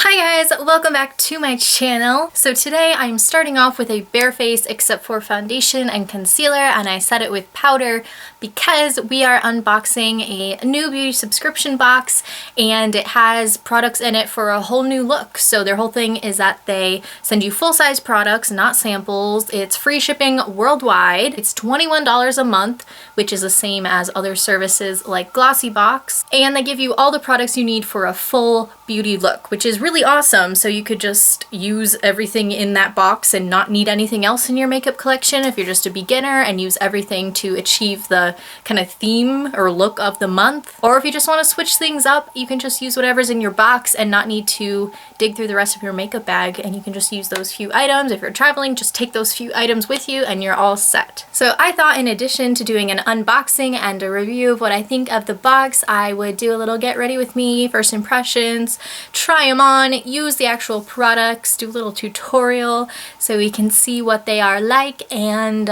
Hi guys, welcome back to my channel. So today I'm starting off with a bare face except for foundation and concealer, and I set it with powder because we are unboxing a new beauty subscription box and it has products in it for a whole new look. So their whole thing is that they send you full-size products, not samples. It's free shipping worldwide. It's $21 a month, which is the same as other services like Glossybox, and they give you all the products you need for a full beauty look, which is really awesome. So you could just use everything in that box and not need anything else in your makeup collection if you're just a beginner, and use everything to achieve the kind of theme or look of the month. Or if you just want to switch things up, you can just use whatever's in your box and not need to dig through the rest of your makeup bag, and you can just use those few items. If you're traveling, just take those few items with you and you're all set. So I thought in addition to doing an unboxing and a review of what I think of the box, I would do a little get ready with me, first impressions, try them on, use the actual products, do a little tutorial so we can see what they are like, and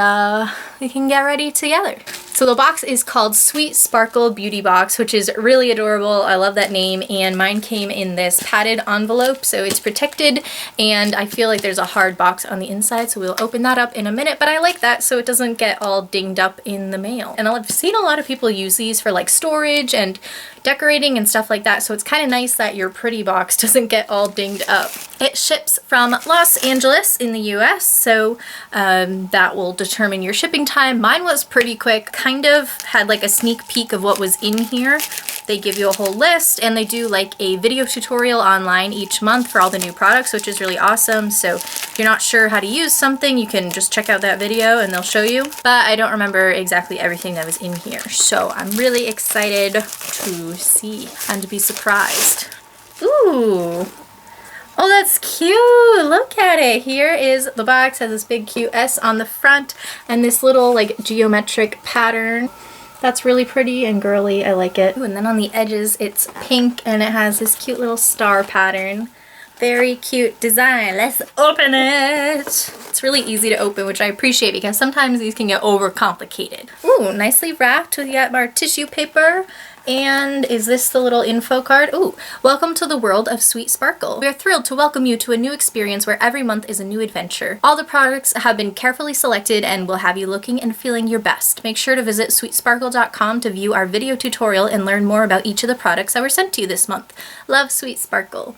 we can get ready together. So the box is called Sweet Sparkle Beauty Box, which is really adorable. I love that name, and mine came in this padded envelope, so it's protected, and I feel like there's a hard box on the inside, so we'll open that up in a minute, but I like that so it doesn't get all dinged up in the mail. And I've seen a lot of people use these for like storage and decorating and stuff like that, so it's kind of nice that your pretty box doesn't get all dinged up. It ships from Los Angeles in the US, so that will determine your shipping time. Mine was pretty quick, kind of had like a sneak peek of what was in here. They give you a whole list, and they do like a video tutorial online each month for all the new products, which is really awesome. So if you're not sure how to use something, you can just check out that video and they'll show you. But I don't remember exactly everything that was in here, so I'm really excited to see and to be surprised. Ooh. Oh, that's cute! Look at it! Here is the box. Has this big cute S on the front and this little like geometric pattern. That's really pretty and girly. I like it. Ooh, and then on the edges it's pink and it has this cute little star pattern. Very cute design. Let's open it! It's really easy to open, which I appreciate because sometimes these can get overcomplicated. Ooh, nicely wrapped. We got our tissue paper. And is this the little info card? Ooh, welcome to the world of Sweet Sparkle. We are thrilled to welcome you to a new experience where every month is a new adventure. All the products have been carefully selected and will have you looking and feeling your best. Make sure to visit sweetsparkle.com to view our video tutorial and learn more about each of the products that were sent to you this month. Love, Sweet Sparkle.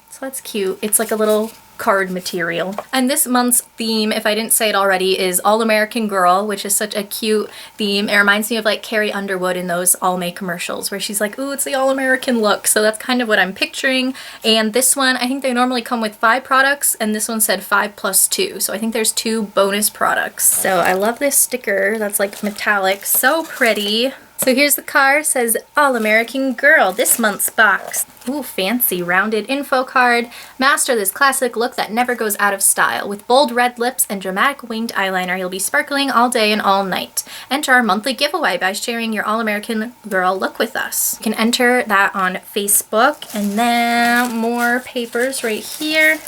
So that's cute. It's like a little card material. And this month's theme, if I didn't say it already, is All American Girl, which is such a cute theme. It reminds me of like Carrie Underwood in those All-May commercials where she's like, ooh, it's the All-American look. So that's kind of what I'm picturing. And this one, I think they normally come with 5 products, and this one said 5 plus 2. So I think there's 2 bonus products. So I love this sticker that's like metallic, so pretty. So here's the card, says All American Girl, this month's box. Ooh, fancy rounded info card. Master this classic look that never goes out of style. With bold red lips and dramatic winged eyeliner, you'll be sparkling all day and all night. Enter our monthly giveaway by sharing your All American Girl look with us. You can enter that on Facebook, and then more papers right here.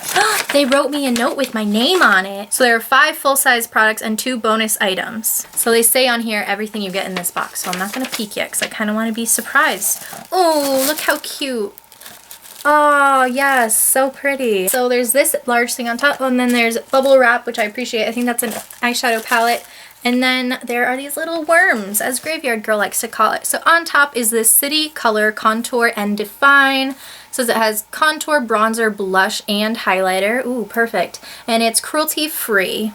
They wrote me a note with my name on it. So there are 5 full-size products and 2 bonus items. So they say on here everything you get in this box, so I'm not going to peek yet because I kind of want to be surprised. Oh, look how cute. Oh, yes, so pretty. So there's this large thing on top, and then there's bubble wrap, which I appreciate. I think that's an eyeshadow palette. And then there are these little worms, as Graveyard Girl likes to call it. So on top is this City Color Contour and Define. It says it has contour, bronzer, blush, and highlighter. Ooh, perfect. And it's cruelty-free.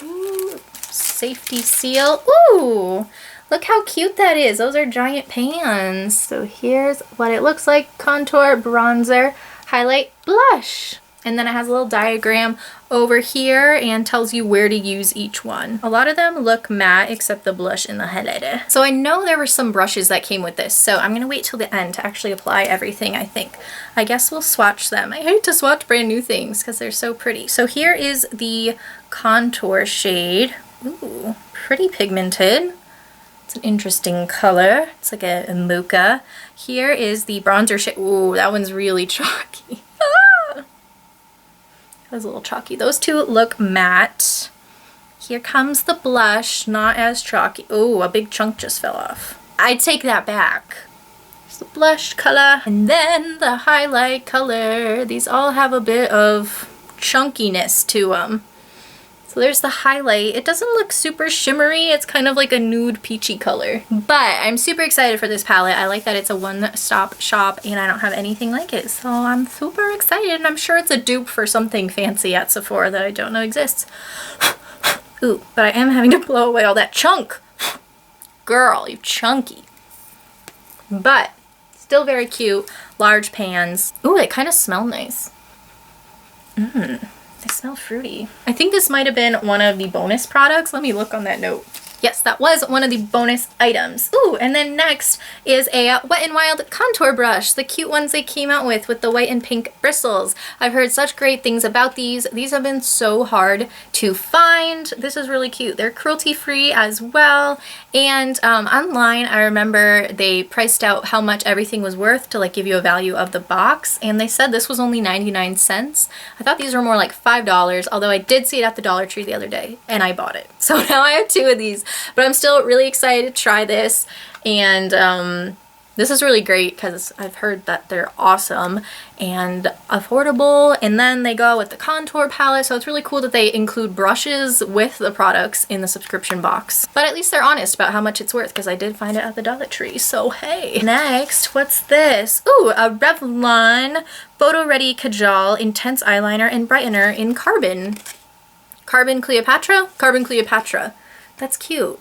Ooh, safety seal. Ooh! Look how cute that is. Those are giant pans. So here's what it looks like. Contour, bronzer, highlight, blush. And then it has a little diagram over here and tells you where to use each one. A lot of them look matte except the blush and the highlighter. So I know there were some brushes that came with this, so I'm gonna wait till the end to actually apply everything, I think. I guess we'll swatch them. I hate to swatch brand new things because they're so pretty. So here is the contour shade. Ooh, pretty pigmented. It's an interesting color. It's like a mocha. Here is the bronzer shade. Ooh, that one's really chalky. Ah! That was a little chalky. Those 2 look matte. Here comes the blush, not as chalky. Ooh, a big chunk just fell off. I'd take that back. It's the blush color. And then the highlight color. These all have a bit of chunkiness to them. So there's the highlight. It doesn't look super shimmery. It's kind of like a nude peachy color. But I'm super excited for this palette. I like that it's a one-stop shop and I don't have anything like it. So I'm super excited, and I'm sure it's a dupe for something fancy at Sephora that I don't know exists. Ooh, but I am having to blow away all that chunk. Girl, you chunky. But still very cute. Large pans. Ooh, they kind of smell nice. They smell fruity. I think this might have been one of the bonus products. Let me look on that note. Yes, that was one of the bonus items. Ooh, and then next is a Wet n Wild contour brush. The cute ones they came out with the white and pink bristles. I've heard such great things about these. These have been so hard to find. This is really cute. They're cruelty-free as well. And online, I remember they priced out how much everything was worth to like give you a value of the box. And they said this was only 99 cents. I thought these were more like $5, although I did see it at the Dollar Tree the other day and I bought it. So now I have 2 of these. But I'm still really excited to try this, and this is really great because I've heard that they're awesome and affordable, and then they go with the contour palette, so it's really cool that they include brushes with the products in the subscription box. But at least they're honest about how much it's worth because I did find it at the Dollar Tree, so hey. Next, what's this? Ooh, a Revlon Photo Ready Kajal Intense Eyeliner and Brightener in Carbon. Carbon Cleopatra? Carbon Cleopatra. That's cute.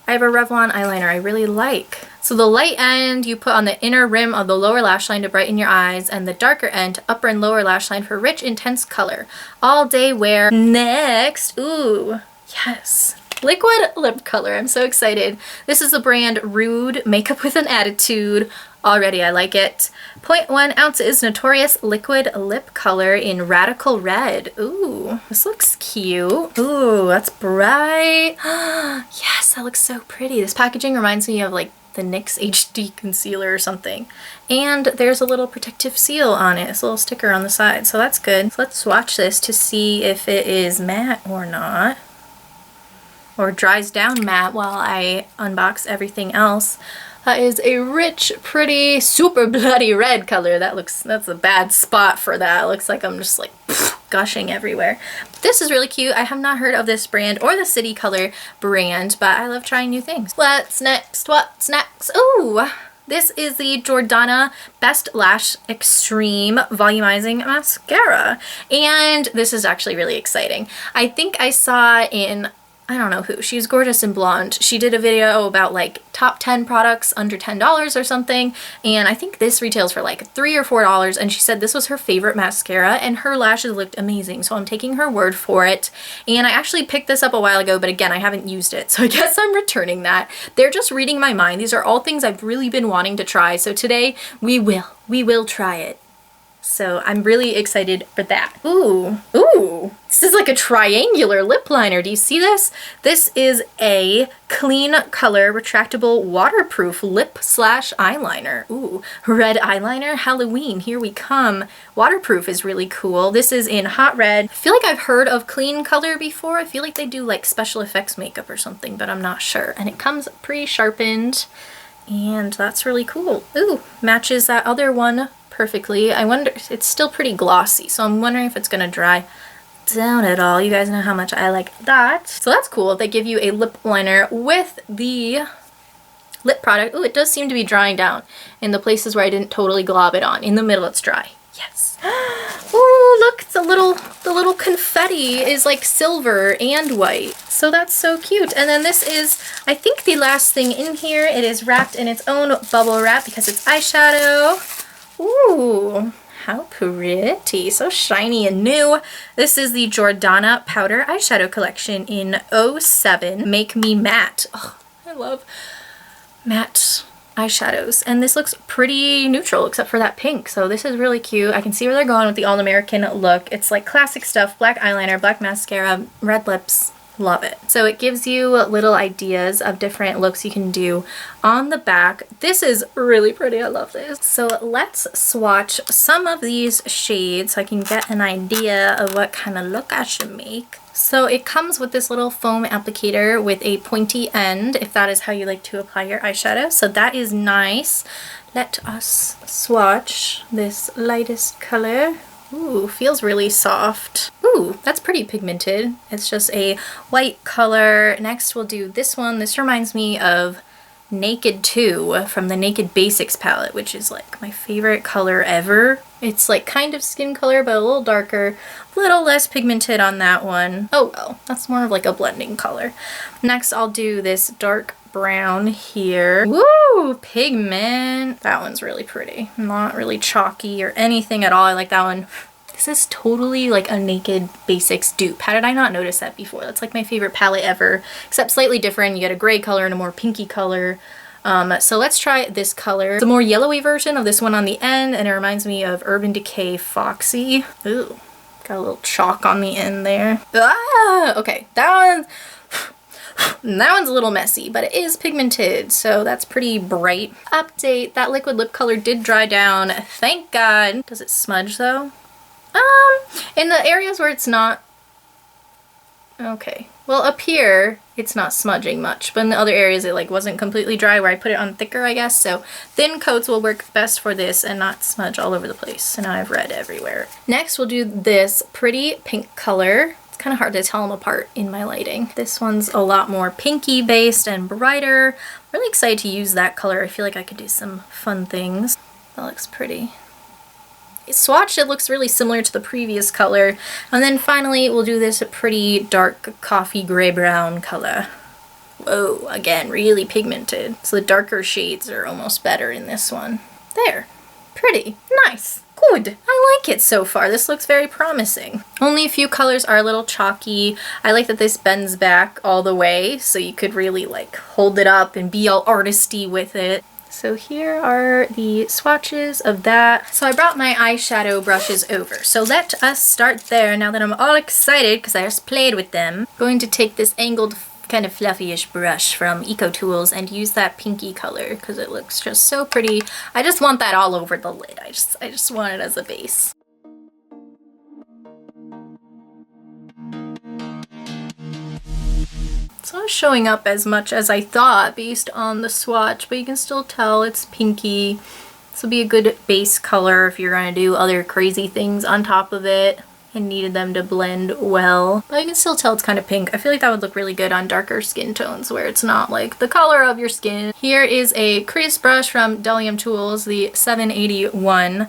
I have a Revlon eyeliner I really like. So the light end you put on the inner rim of the lower lash line to brighten your eyes, and the darker end to upper and lower lash line for rich, intense color. All day wear. Next, ooh, yes. Liquid lip color. I'm so excited. This is the brand Rude Makeup with an Attitude. Already I like it. 0.1 ounces Notorious liquid lip color in Radical Red. Ooh, this looks cute. Ooh, that's bright. Yes, that looks so pretty. This packaging reminds me of like the NYX HD concealer or something. And there's a little protective seal on it. It's a little sticker on the side, so that's good. So let's swatch this to see if it is matte or not. Or dries down matte while I unbox everything else. That is a rich, pretty, super bloody red color. That's a bad spot for that. It looks like I'm just like gushing everywhere. This is really cute. I have not heard of this brand or the City Color brand, but I love trying new things. What's next? What's next? Ooh, this is the Jordana Best Lash Extreme Volumizing Mascara. And this is actually really exciting. I think I saw in, I don't know who, she's gorgeous and blonde. She did a video about like top 10 products under $10 or something, and I think this retails for like $3 or $4, and she said this was her favorite mascara and her lashes looked amazing, so I'm taking her word for it. And I actually picked this up a while ago, but again, I haven't used it, so I guess I'm returning that. They're just reading my mind. These are all things I've really been wanting to try, so today we will try it. So I'm really excited for that. Ooh, ooh, this is like a triangular lip liner. Do you see this? This is a clean color retractable waterproof lip slash eyeliner. Ooh, red eyeliner, Halloween, here we come. Waterproof is really cool. This is in hot red. I feel like I've heard of clean color before. I feel like they do like special effects makeup or something, but I'm not sure. And it comes pre-sharpened, and that's really cool. Ooh, matches that other one perfectly. I wonder, it's still pretty glossy, so I'm wondering if it's gonna dry down at all. You guys know how much I like that. So that's cool. They give you a lip liner with the lip product. Ooh, it does seem to be drying down in the places where I didn't totally glob it on. In the middle it's dry. Yes. Ooh, look, the little confetti is like silver and white. So that's so cute. And then this is, I think, the last thing in here. It is wrapped in its own bubble wrap because it's eyeshadow. Ooh, how pretty. So shiny and new. This is the Jordana Powder Eyeshadow Collection in 07 Make Me Matte. Oh, I love matte eyeshadows. And this looks pretty neutral except for that pink. So this is really cute. I can see where they're going with the All-American look. It's like classic stuff. Black eyeliner, black mascara, red lips. Love it. So it gives you little ideas of different looks you can do on the back. This is really pretty. I love this. So let's swatch some of these shades so I can get an idea of what kind of look I should make. So it comes with this little foam applicator with a pointy end, if that is how you like to apply your eyeshadow. So that is nice. Let us swatch this lightest color. Ooh, feels really soft. Ooh, that's pretty pigmented. It's just a white color. Next we'll do this one. This reminds me of Naked 2 from the Naked Basics palette, which is like my favorite color ever. It's like kind of skin color, but a little darker, a little less pigmented on that one. Oh well, that's more of like a blending color. Next I'll do this dark brown here. Woo! Pigment! That one's really pretty. Not really chalky or anything at all. I like that one. This is totally like a Naked Basics dupe. How did I not notice that before? That's like my favorite palette ever, except slightly different. You get a gray color and a more pinky color. So let's try this color. It's a more yellowy version of this one on the end, and it reminds me of Urban Decay Foxy. Ooh, got a little chalk on the end there. Ah! Okay, that one's a little messy, but it is pigmented, so that's pretty bright. Update, that liquid lip color did dry down, thank God. Does it smudge though? In the areas where it's not, okay. Well, up here, it's not smudging much, but in the other areas it like wasn't completely dry where I put it on thicker, I guess. So thin coats will work best for this and not smudge all over the place. So now I have red everywhere. Next, we'll do this pretty pink color. Kind of hard to tell them apart in my lighting. This one's a lot more pinky based and brighter. I'm really excited to use that color. I feel like I could do some fun things. That looks pretty. Swatched, it looks really similar to the previous color. And then finally we'll do this pretty dark coffee gray brown color. Whoa, again, really pigmented. So the darker shades are almost better in this one. There, pretty, nice. Good. I like it so far. This looks very promising. Only a few colors are a little chalky. I like that this bends back all the way, so you could really like hold it up and be all artisty with it. So here are the swatches of that. So I brought my eyeshadow brushes over. So let us start there now that I'm all excited because I just played with them. I'm going to take this angled kind of fluffy-ish brush from Eco Tools and use that pinky color because it looks just so pretty. I just want that all over the lid. I just want it as a base. It's not showing up as much as I thought based on the swatch, but you can still tell it's pinky. This will be a good base color if you're going to do other crazy things on top of it and needed them to blend well. But you can still tell it's kind of pink. I feel like that would look really good on darker skin tones where it's not like the color of your skin. Here is a crease brush from Delium Tools, the 781.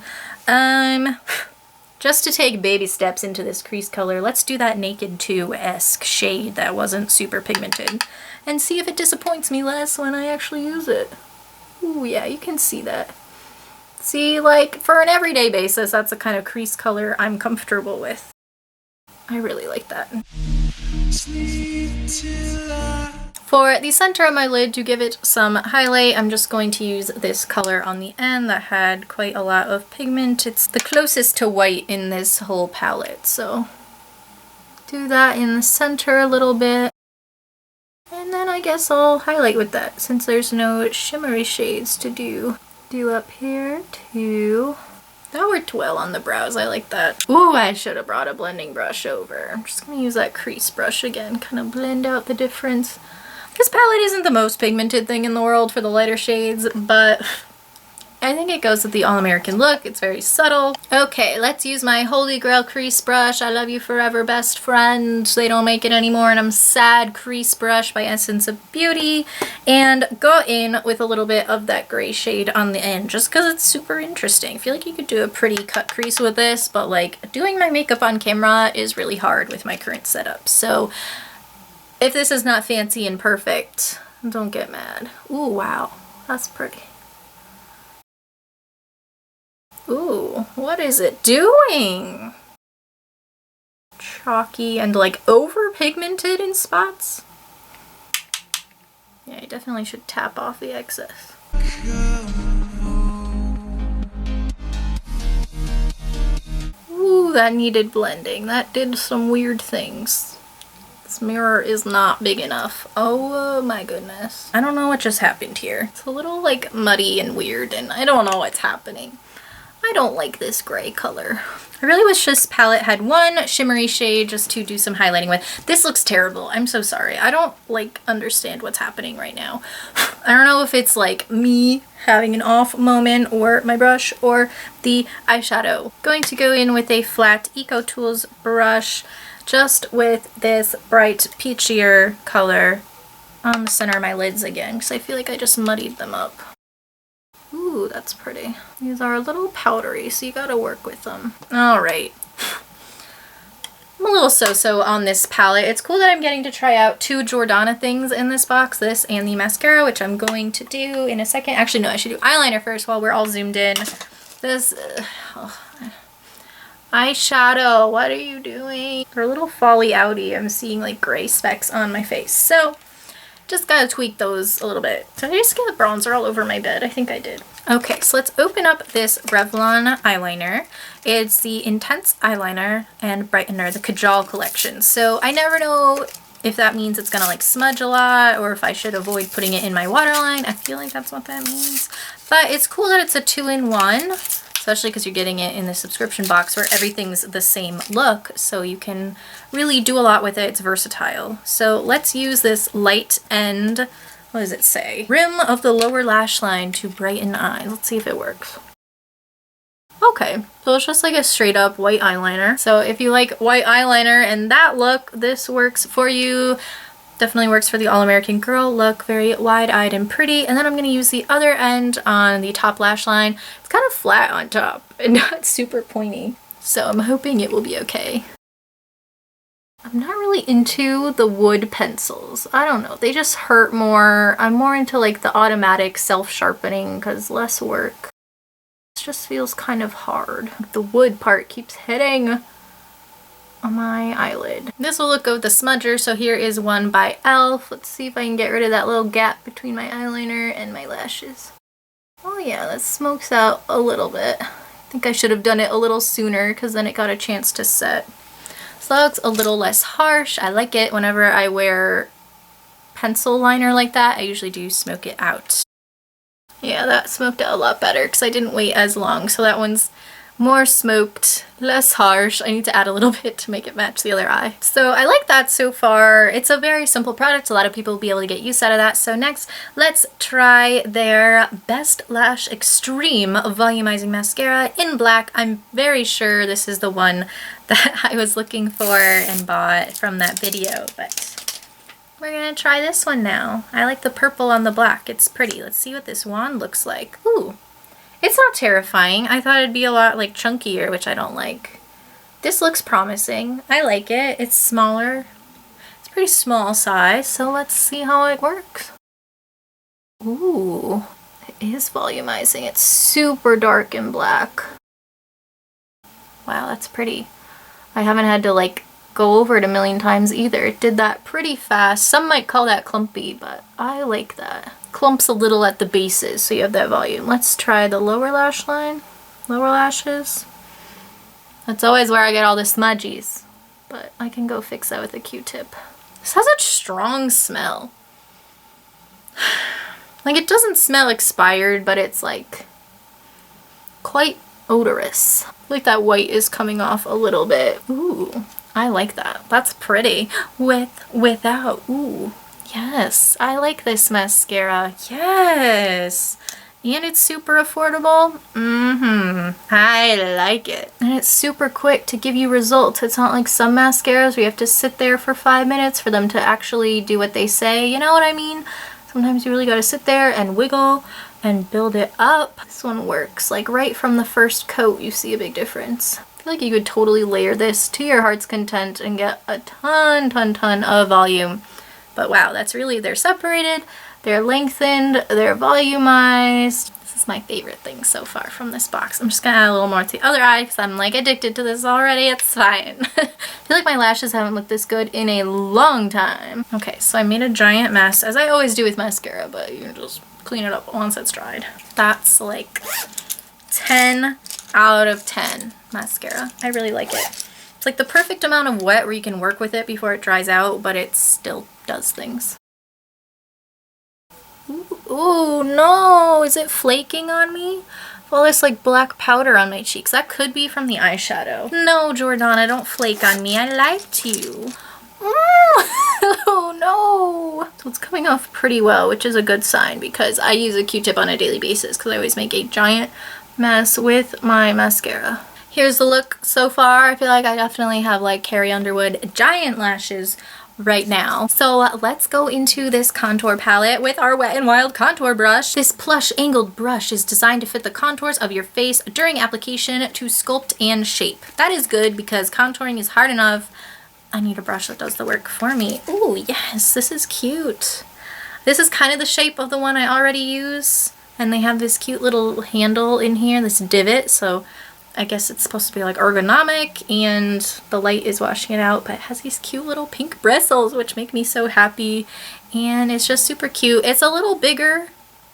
Just to take baby steps into this crease color, let's do that Naked 2-esque shade that wasn't super pigmented and see if it disappoints me less when I actually use it. Ooh, yeah, you can see that. See, like, for an everyday basis, that's the kind of crease color I'm comfortable with. I really like that. For the center of my lid, to give it some highlight, I'm just going to use this color on the end that had quite a lot of pigment. It's the closest to white in this whole palette, so do that in the center a little bit. And then I guess I'll highlight with that since there's no shimmery shades to do. Do up here too. That worked well on the brows. I like that. Ooh, I should have brought a blending brush over. I'm just gonna use that crease brush again, kind of blend out the difference. This palette isn't the most pigmented thing in the world for the lighter shades, but I think it goes with the all-American look. It's very subtle. Okay, let's use my Holy Grail crease brush. I love you forever, best friend. They don't make it anymore and I'm sad. Crease brush by Essence of Beauty. And go in with a little bit of that gray shade on the end just because it's super interesting. I feel like you could do a pretty cut crease with this, but like doing my makeup on camera is really hard with my current setup. So if this is not fancy and perfect, don't get mad. Ooh, wow, that's pretty. Ooh, what is it doing? Chalky and like over pigmented in spots. Yeah, you definitely should tap off the excess. Ooh, that needed blending. That did some weird things. This mirror is not big enough. Oh my goodness. I don't know what just happened here. It's a little like muddy and weird and I don't know what's happening. I don't like this gray color. I really wish this palette had one shimmery shade just to do some highlighting with. This looks terrible. I'm so sorry. I don't like understand what's happening right now. I don't know if it's like me having an off moment or my brush or the eyeshadow. Going to go in with a flat Eco Tools brush just with this bright peachier color on the center of my lids again because I feel like I just muddied them up. Ooh, that's pretty. These are a little powdery, so you gotta work with them. All right. I'm a little so-so on this palette. It's cool that I'm getting to try out two Jordana things in this box, this and the mascara, which I'm going to do in a second. Actually, no, I should do eyeliner first while we're all zoomed in. This eyeshadow, what are you doing? They're a little folly outy. I'm seeing like gray specks on my face. So just gotta tweak those a little bit. Did I just get bronzer all over my bed? I think I did. Okay, so let's open up this Revlon eyeliner. It's the Intense Eyeliner and Brightener, the Kajal collection. So I never know if that means it's gonna like smudge a lot or if I should avoid putting it in my waterline. I feel like that's what that means. But it's cool that it's a 2-in-1, especially because you're getting it in the subscription box where everything's the same look, so you can really do a lot with it. It's versatile. So let's use this light end, what does it say? Rim of the lower lash line to brighten eyes. Let's see if it works. Okay, so it's just like a straight up white eyeliner. So if you like white eyeliner and that look, this works for you. Definitely works for the all-American girl look, very wide-eyed and pretty. And then I'm going to use the other end on the top lash line. It's kind of flat on top and not super pointy, so I'm hoping it will be okay. I'm not really into the wood pencils. I don't know, they just hurt more. I'm more into like the automatic self-sharpening because less work. It just feels kind of hard. The wood part keeps hitting on my eyelid. This will look good with the smudger, so here is one by e.l.f. Let's see if I can get rid of that little gap between my eyeliner and my lashes. Oh yeah, that smokes out a little bit. I think I should have done it a little sooner because then it got a chance to set. So that looks a little less harsh. I like it whenever I wear pencil liner like that. I usually do smoke it out. Yeah, that smoked out a lot better because I didn't wait as long. So that one's more smoked, less harsh. I need to add a little bit to make it match the other eye. So I like that so far. It's a very simple product. A lot of people will be able to get use out of that. So next, let's try their Best Lash Extreme Volumizing Mascara in black. I'm very sure this is the one that I was looking for and bought from that video, but we're gonna try this one now. I like the purple on the black. It's pretty. Let's see what this wand looks like. Ooh. It's not terrifying. I thought it'd be a lot like chunkier, which I don't like. This looks promising. I like it. It's smaller. It's pretty small size, so let's see how it works. Ooh, it is volumizing. It's super dark and black. Wow, that's pretty. I haven't had to like go over it a million times either. It did that pretty fast. Some might call that clumpy, but I like that. Clumps a little at the bases, so you have that volume. Let's try the lower lash line. Lower lashes. That's always where I get all the smudgies, but I can go fix that with a Q-tip. This has a strong smell. Like, it doesn't smell expired, but it's like quite odorous. I feel like that white is coming off a little bit. Ooh, I like that. That's pretty. Without. Ooh. Yes, I like this mascara. Yes. And it's super affordable. I like it. And it's super quick to give you results. It's not like some mascaras where you have to sit there for 5 minutes for them to actually do what they say. You know what I mean? Sometimes you really gotta sit there and wiggle and build it up. This one works. Like right from the first coat, you see a big difference. I feel like you could totally layer this to your heart's content and get a ton of volume. But wow, that's really, they're separated, they're lengthened, they're volumized. This is my favorite thing so far from this box. I'm just gonna add a little more to the other eye because I'm like addicted to this already. It's fine. I feel like my lashes haven't looked this good in a long time. Okay, so I made a giant mess, as I always do with mascara, but you can just clean it up once it's dried. That's like 10 out of 10 mascara. I really like it. It's like the perfect amount of wet where you can work with it before it dries out, but it still does things. Ooh, no! Is it flaking on me? all this like black powder on my cheeks. That could be from the eyeshadow. No, Jordana, don't flake on me. I liked you. Oh no! So it's coming off pretty well, which is a good sign because I use a Q-tip on a daily basis because I always make a giant mess with my mascara. Here's the look so far. I feel like I definitely have like Carrie Underwood giant lashes right now. So let's go into this contour palette with our Wet n Wild contour brush. This plush angled brush is designed to fit the contours of your face during application to sculpt and shape. That is good because contouring is hard enough. I need a brush that does the work for me. Oh yes, this is cute. This is kind of the shape of the one I already use, and they have this cute little handle in here, this divot, so I guess it's supposed to be like ergonomic and the light is washing it out, but it has these cute little pink bristles which make me so happy, and it's just super cute. It's a little bigger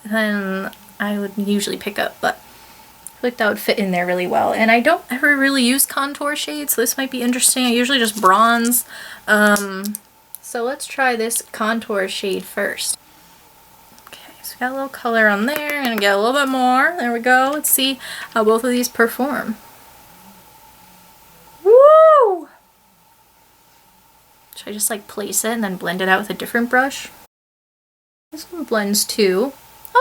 than I would usually pick up, but I feel like that would fit in there really well. And I don't ever really use contour shades, so this might be interesting. I usually just bronze. So let's try this contour shade first. Okay, so we got a little color on there. I'm gonna get a little bit more. There we go. Let's see how both of these perform. Woo! Should I just like place it and then blend it out with a different brush? This one blends too.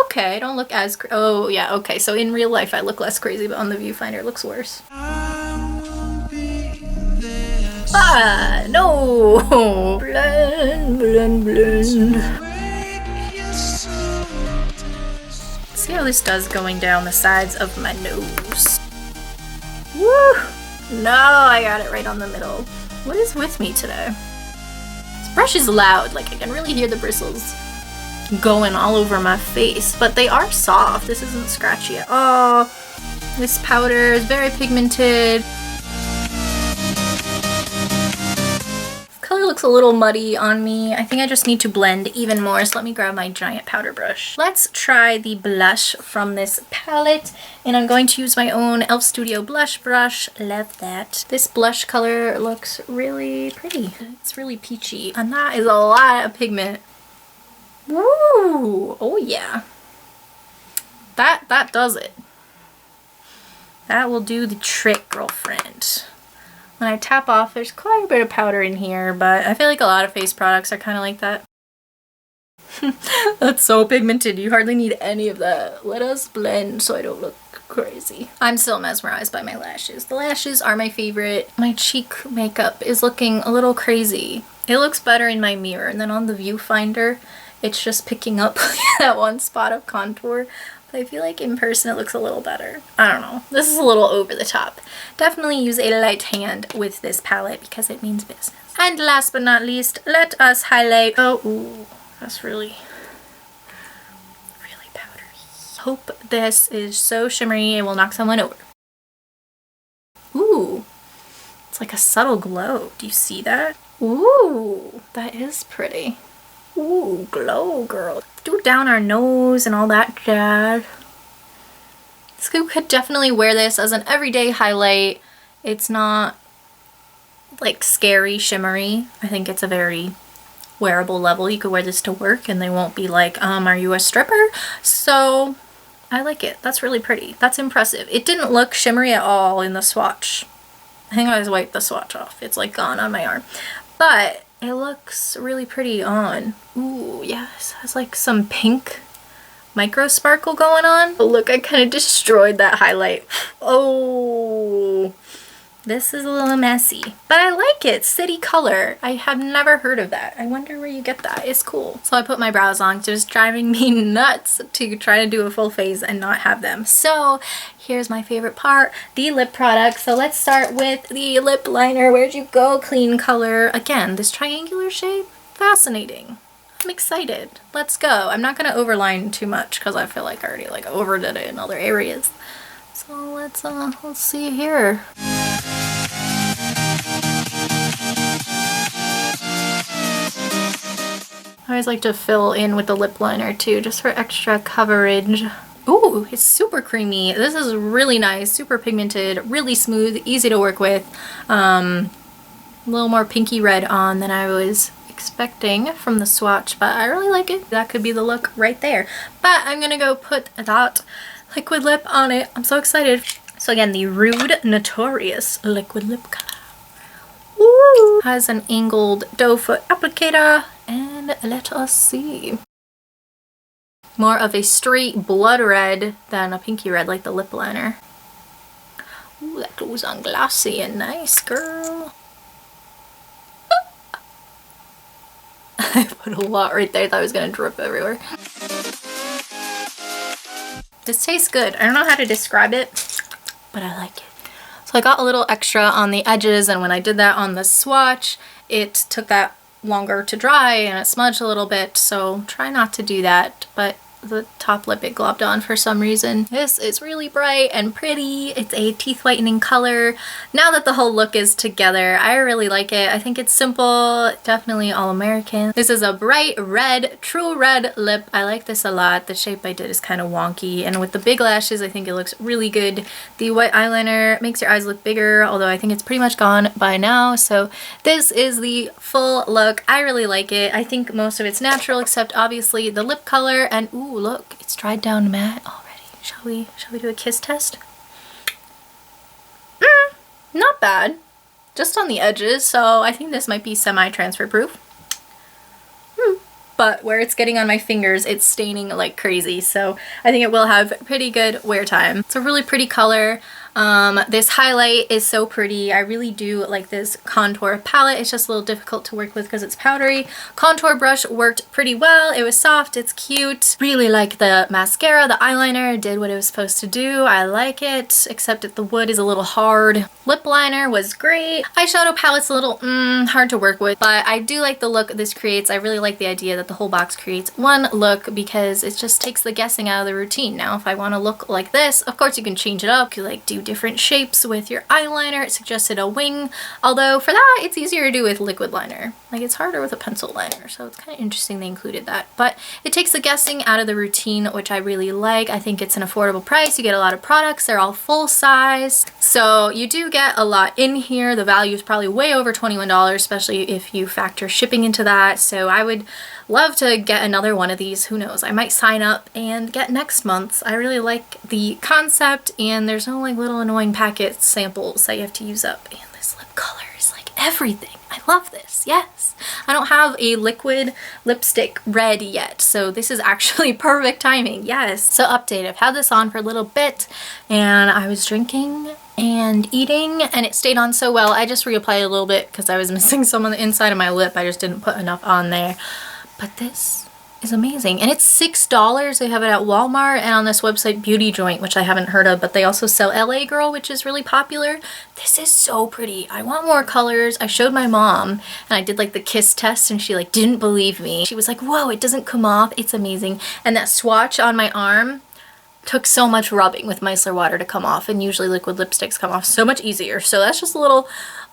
Okay, don't look as oh yeah, okay, so in real life I look less crazy, but on the viewfinder it looks worse. Ah, no! Blend, blend, blend. See how this does going down the sides of my nose. Woo! No, I got it right on the middle. What is with me today? This brush is loud, like I can really hear the bristles going all over my face, but they are soft. This isn't scratchy at all. This powder is very pigmented. Color looks a little muddy on me. I think I just need to blend even more, so let me grab my giant powder brush. Let's try the blush from this palette, and I'm going to use my own e.l.f. Studio blush brush. Love that. This blush color looks really pretty. It's really peachy, and that is a lot of pigment. Woo! Oh yeah. That does it. That will do the trick, girlfriend. When I tap off, there's quite a bit of powder in here, but I feel like a lot of face products are kind of like that. That's so pigmented. You hardly need any of that. Let us blend so I don't look crazy. I'm still mesmerized by my lashes. The lashes are my favorite. My cheek makeup is looking a little crazy. It looks better in my mirror, and then on the viewfinder, it's just picking up that one spot of contour. But I feel like in person it looks a little better. I don't know. This is a little over the top. Definitely use a light hand with this palette because it means business. And last but not least, let us highlight. Oh, ooh, that's really powdery. Hope this is so shimmery it will knock someone over. Ooh, it's like a subtle glow. Do you see that? Ooh, that is pretty. Ooh, glow, girl. Do down our nose and all that jazz. Scoop could definitely wear this as an everyday highlight. It's not like scary shimmery. I think it's a very wearable level. You could wear this to work and they won't be like, are you a stripper? So I like it. That's really pretty. That's impressive. It didn't look shimmery at all in the swatch. I think I just wiped the swatch off. It's like gone on my arm. But it looks really pretty on. Ooh, yes, it has like some pink micro sparkle going on. Oh, look, I kind of destroyed that highlight. Oh, this is a little messy, but I like it. City color. I have never heard of that. I wonder where you get that. It's cool. So I put my brows on because it was driving me nuts to try to do a full face and not have them. So here's my favorite part, the lip product. So let's start with the lip liner. Where'd you go, clean color? Again, this triangular shape, fascinating. I'm excited. Let's go. I'm not gonna overline too much because I feel like I already like overdid it in other areas. So let's see here. I always like to fill in with the lip liner too, just for extra coverage. Ooh, it's super creamy. This is really nice, super pigmented, really smooth, easy to work with. A little more pinky red on than I was expecting from the swatch, but I really like it. That could be the look right there. But I'm gonna go put that liquid lip on it. I'm so excited. So again, the Rude Notorious liquid lip color. Ooh. Has an angled doe foot applicator, and let us see. More of a straight blood red than a pinky red like the lip liner. Ooh, that goes on glossy and nice, girl. I put a lot right there. I thought it was gonna drip everywhere. This tastes good. I don't know how to describe it, but I like it. So I got a little extra on the edges, and when I did that on the swatch, it took that longer to dry and it smudged a little bit, so try not to do that, but the top lip it globbed on for some reason. This is really bright and pretty. It's a teeth whitening color. Now that the whole look is together, I really like it. I think it's simple, definitely all American. This is a bright red, true red lip. I like this a lot. The shape I did is kind of wonky, and with the big lashes I think it looks really good. The white eyeliner makes your eyes look bigger, although I think it's pretty much gone by now. So this is the full look. I really like it. I think most of it's natural except obviously the lip color, and ooh, look, it's dried down matte already. Shall we do a kiss test? Not bad. Just on the edges, so I think this might be semi-transfer proof. But where it's getting on my fingers, it's staining like crazy, so I think it will have pretty good wear time. It's a really pretty color. This highlight is so pretty. I really do like this contour palette. It's just a little difficult to work with because it's powdery. Contour brush worked pretty well. It was soft, it's cute. Really like the mascara. The eyeliner did what it was supposed to do. I like it, except that the wood is a little hard. Lip liner was great. Eyeshadow palette's a little hard to work with, but I do like the look this creates. I really like the idea that the whole box creates one look because it just takes the guessing out of the routine. Now, if I want to look like this, of course you can change it up. You like do different shapes with your eyeliner. It suggested a wing, although for that it's easier to do with liquid liner. Like, it's harder with a pencil liner, so it's kind of interesting they included that. But it takes the guessing out of the routine, which I really like. I think it's an affordable price. You get a lot of products. They're all full size, so you do get a lot in here. The value is probably way over $21, especially if you factor shipping into that. So I would love to get another one of these. Who knows, I might sign up and get next month's. I really like the concept, and there's no like little annoying packet samples that you have to use up. And this lip color is like everything. I love this. Yes, I don't have a liquid lipstick red yet, so this is actually perfect timing. Yes. So update, I've had this on for a little bit, and I was drinking and eating, and it stayed on so well. I just reapplied a little bit because I was missing some on the inside of my lip. I just didn't put enough on there. But this is amazing, and it's $6. They have it at Walmart and on this website Beauty Joint, which I haven't heard of, but they also sell LA Girl, which is really popular. This is so pretty. I want more colors. I showed my mom and I did like the kiss test, and she like didn't believe me. She was like, whoa, it doesn't come off. It's amazing. And that swatch on my arm took so much rubbing with micellar water to come off, and usually liquid lipsticks come off so much easier. So that's just a little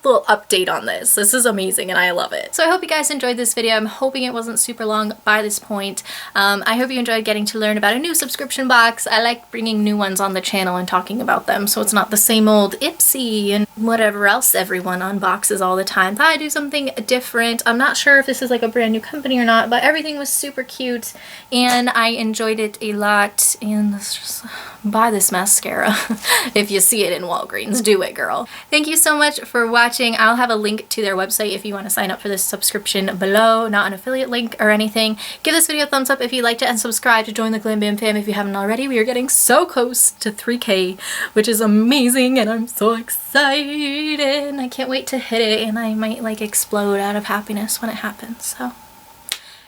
update on this. This is amazing and I love it. So I hope you guys enjoyed this video. I'm hoping it wasn't super long by this point. I hope you enjoyed getting to learn about a new subscription box. I like bringing new ones on the channel and talking about them, so it's not the same old Ipsy and whatever else everyone unboxes all the time. Thought I'd do something different. I'm not sure if this is like a brand new company or not, but everything was super cute and I enjoyed it a lot. And let's just buy this mascara. If you see it in Walgreens, do it, girl. Thank you so much for watching. I'll have a link to their website if you want to sign up for this subscription below. Not an affiliate link or anything. Give this video a thumbs up if you liked it, and subscribe to join the GLAMBAM fam if you haven't already. We are getting so close to 3K, which is amazing, and I'm so excited. I can't wait to hit it, and I might like explode out of happiness when it happens. So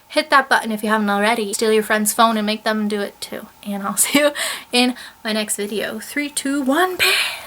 hit that button if you haven't already. Steal your friend's phone and make them do it too. And I'll see you in my next video. 3, 2, 1, bam!